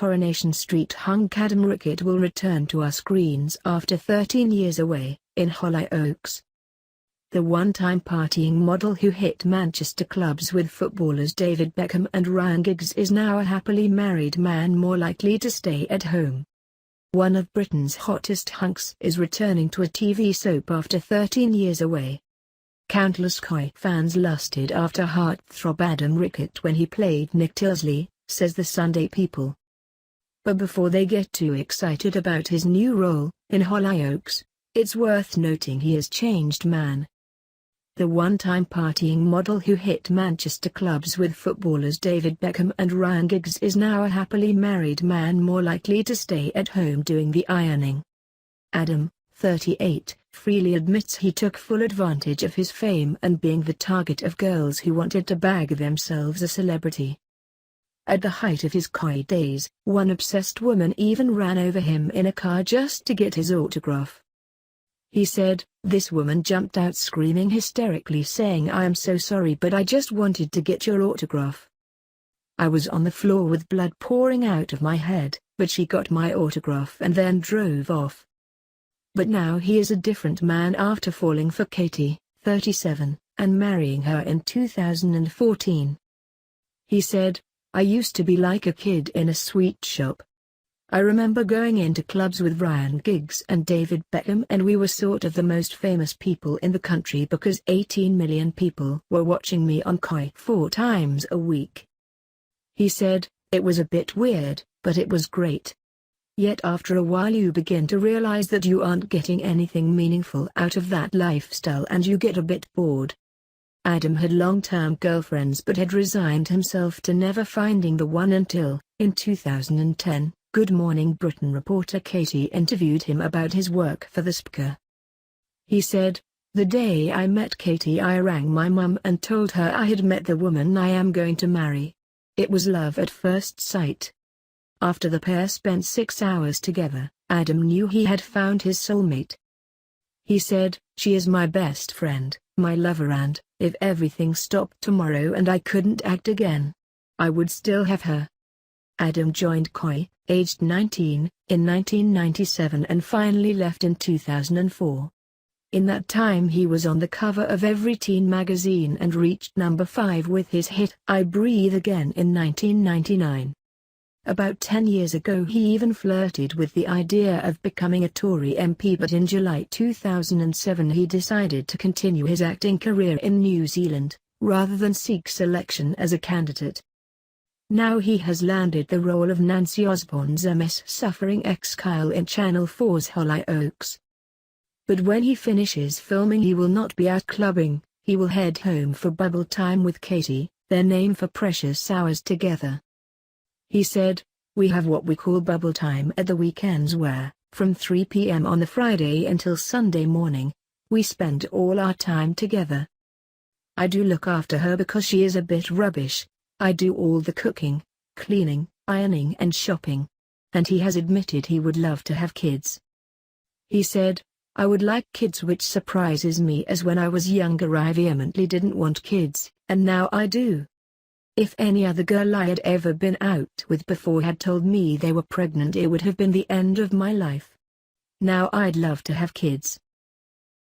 Coronation Street hunk Adam Rickett will return to our screens after 13 years away, in Hollyoaks. The one-time partying model who hit Manchester clubs with footballers David Beckham and Ryan Giggs is now a happily married man more likely to stay at home. One of Britain's hottest hunks is returning to a TV soap after 13 years away. Countless Corrie fans lusted after heart-throb Adam Rickett when he played Nick Tilsley, says the Sunday People. But before they get too excited about his new role, in Hollyoaks, it's worth noting he has changed man. The one-time partying model who hit Manchester clubs with footballers David Beckham and Ryan Giggs is now a happily married man more likely to stay at home doing the ironing. Adam, 38, freely admits he took full advantage of his fame and being the target of girls who wanted to bag themselves a celebrity. At the height of his Corrie days, one obsessed woman even ran over him in a car just to get his autograph. He said, "This woman jumped out screaming hysterically saying I am so sorry but I just wanted to get your autograph. I was on the floor with blood pouring out of my head, but she got my autograph and then drove off." But now he is a different man after falling for Katie, 37, and marrying her in 2014. He said, "I used to be like a kid in a sweet shop. I remember going into clubs with Ryan Giggs and David Beckham and we were sort of the most famous people in the country because 18 million people were watching me on Corrie 4 times a week." He said, "It was a bit weird, but it was great. Yet after a while you begin to realize that you aren't getting anything meaningful out of that lifestyle and you get a bit bored." Adam had long-term girlfriends but had resigned himself to never finding the one until, in 2010, Good Morning Britain reporter Katie interviewed him about his work for the SPCA. He said, "The day I met Katie I rang my mum and told her I had met the woman I am going to marry. It was love at first sight." After the pair spent 6 hours together, Adam knew he had found his soulmate. He said, "She is my best friend, my lover and, if everything stopped tomorrow and I couldn't act again, I would still have her." Adam joined Corrie, aged 19, in 1997 and finally left in 2004. In that time he was on the cover of every teen magazine and reached number 5 with his hit I Breathe Again in 1999. About 10 years ago he even flirted with the idea of becoming a Tory MP but in July 2007 he decided to continue his acting career in New Zealand, rather than seek selection as a candidate. Now he has landed the role of Nancy Osborne's MS-suffering ex-Kyle in Channel 4's Hollyoaks. But when he finishes filming he will not be out clubbing, he will head home for bubble time with Katie, their name for precious hours together. He said, "We have what we call bubble time at the weekends where, from 3 p.m. on the Friday until Sunday morning, we spend all our time together. I do look after her because she is a bit rubbish. I do all the cooking, cleaning, ironing and shopping." And he has admitted he would love to have kids. He said, "I would like kids, which surprises me as when I was younger I vehemently didn't want kids, and now I do. If any other girl I had ever been out with before had told me they were pregnant it would have been the end of my life. Now I'd love to have kids."